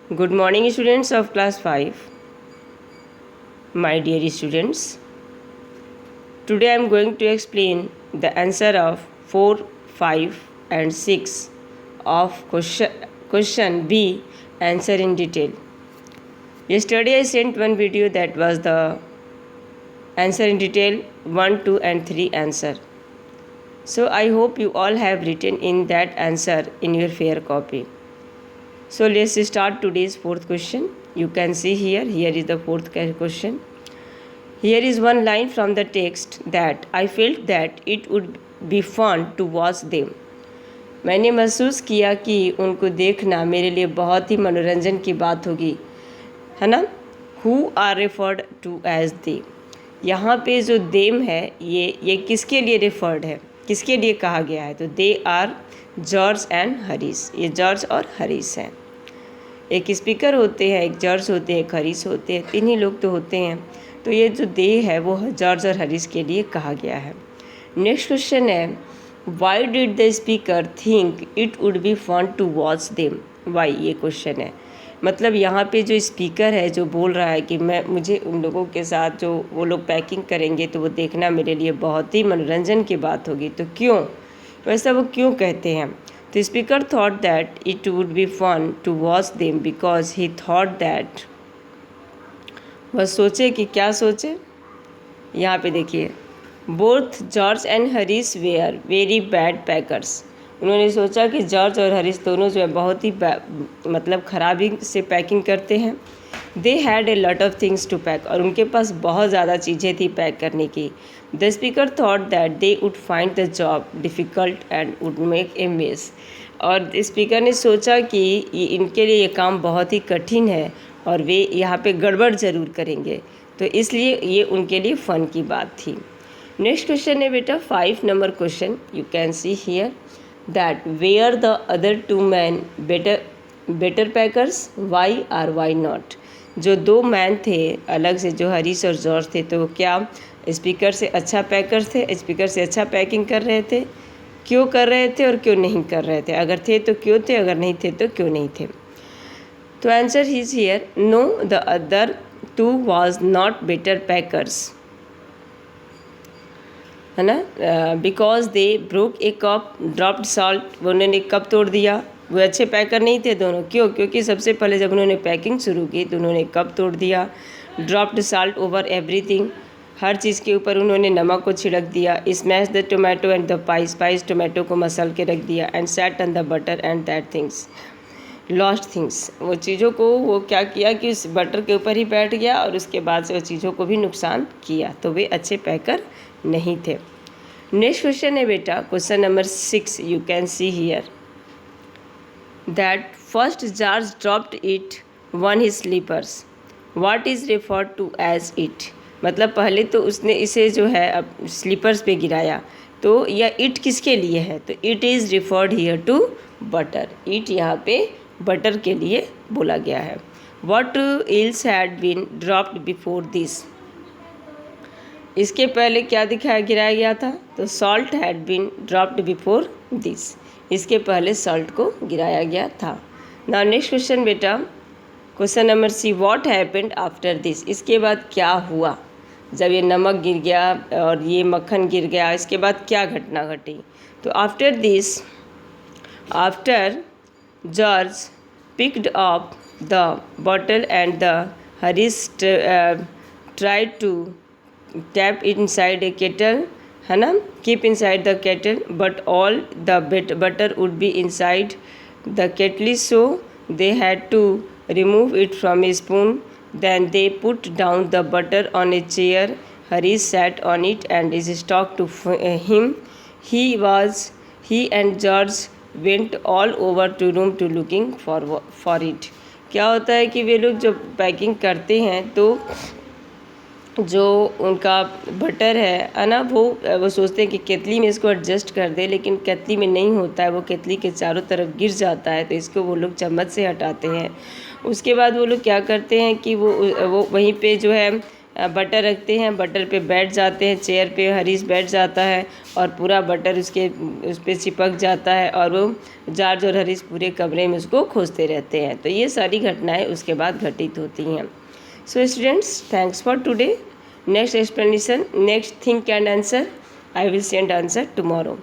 Good morning, students of class 5. My dear students, today I am going to explain the answer of 4, 5 and 6 of question B, answer in detail. Yesterday I sent one video that was the answer in detail 1, 2 and 3 answer. So I hope you all have written in that answer in your fair copy. So let's start today's fourth question. You can see here is the fourth question. Here is one line from the text that I felt that it would be fun to watch them. मैंने महसूस किया कि उनको देखना मेरे लिए बहुत ही मनोरंजन की बात होगी, है ना. Who are referred to as they. यहाँ पे जो देम है ये किसके लिए रेफर्ड है, किसके लिए कहा गया है? तो they are George and Harish. ये जॉर्ज और हरीश हैं. एक स्पीकर होते हैं, एक जॉर्ज होते हैं, एक हरीश होते हैं, तीन ही लोग तो होते हैं. तो ये जो दे है वो जॉर्ज और हरीश के लिए कहा गया है. नेक्स्ट क्वेश्चन है why did the speaker think it would be fun to watch them. Why, ये क्वेश्चन है. मतलब यहाँ पे जो स्पीकर है जो बोल रहा है कि मुझे उन लोगों के साथ जो वो लोग पैकिंग करेंगे तो वो देखना मेरे लिए बहुत ही मनोरंजन की बात होगी. तो क्यों, वैसा वो क्यों कहते हैं? तो speaker thought that it would be fun to watch them because he thought that. वह सोचे कि क्या सोचे, यहाँ पे देखिए, both George and Harish were very bad packers. उन्होंने सोचा कि जॉर्ज और हरीश दोनों जो है बहुत ही मतलब खराबी से पैकिंग करते हैं. They had a lot of things to pack. और उनके पास बहुत ज़्यादा चीज़ें थी पैक करने की. The speaker thought that they would find the job difficult and would make a mess. और स्पीकर ने सोचा कि इनके लिए ये काम बहुत ही कठिन है और वे यहाँ पे गड़बड़ ज़रूर करेंगे, तो इसलिए ये उनके लिए फ़न की बात थी. नेक्स्ट क्वेश्चन है बेटा 5 number question. You can see here that were the other two men better packers, why or why not. जो दो मैन थे अलग से, जो हरीश और जॉर्ज थे, तो क्या स्पीकर से अच्छा पैकर थे, स्पीकर से अच्छा पैकिंग कर रहे थे? क्यों कर रहे थे और क्यों नहीं कर रहे थे? अगर थे तो क्यों थे, अगर नहीं थे तो क्यों नहीं थे? तो answer is here no, the other two was not better packers, है ना. Because they broke a cup dropped salt. वो उन्होंने कप तोड़ दिया. वो अच्छे पैकर नहीं थे दोनों. क्यों? क्योंकि सबसे पहले जब उन्होंने पैकिंग शुरू की तो उन्होंने कप तोड़ दिया. Dropped salt over everything. हर चीज़ के ऊपर उन्होंने नमक को छिड़क दिया. Smash the tomato and the spice tomato को मसल के रख दिया. And sat on the butter and that things lost things. वो चीज़ों को वो क्या किया कि उस बटर के ऊपर ही बैठ गया और उसके बाद से वो चीज़ों को भी नुकसान किया. तो वे अच्छे पैकर नहीं थे. नेक्स्ट क्वेश्चन है बेटा question number 6. You can see here that first George dropped it on his slippers. What is referred to as it. मतलब पहले तो उसने इसे जो है अब स्लीपर्स पे गिराया, तो यह इट किसके लिए है? तो it is referred here to butter. It यहाँ पे बटर के लिए बोला गया है. What else had been dropped before this. इसके पहले क्या गिराया गया था? तो salt had been dropped before this. इसके पहले सॉल्ट को गिराया गया था. नाउ नेक्स्ट क्वेश्चन बेटा question number C. What happened after this. इसके बाद क्या हुआ? जब ये नमक गिर गया और ये मक्खन गिर गया, इसके बाद क्या घटना घटी? तो after this, after George picked up the bottle and the Harish tried to tap inside a kettle, है ना, keep inside the kettle, but all the butter would be inside the kettle, so they had to remove it from a spoon. Then they put down the butter on a chair. Harish sat on it and is talked to him. He and George went all over to room to looking for it. क्या होता है कि वे लोग जब packing करते हैं तो जो उनका बटर है ना, वो सोचते हैं कि केतली में इसको एडजस्ट कर दे, लेकिन केतली में नहीं होता है. वो केतली के चारों तरफ गिर जाता है, तो इसको वो लोग चम्मच से हटाते हैं. उसके बाद वो लोग क्या करते हैं कि वो वहीं पे जो है बटर रखते हैं, बटर पे बैठ जाते हैं, चेयर पे हरीश बैठ जाता है और पूरा बटर उस पर चिपक जाता है और वो जॉर्ज और हरीश पूरे कमरे में उसको खोजते रहते हैं। तो ये सारी घटनाएं उसके बाद घटित होती हैं। So students, thanks for today. Next explanation, next think and answer, I will send answer tomorrow.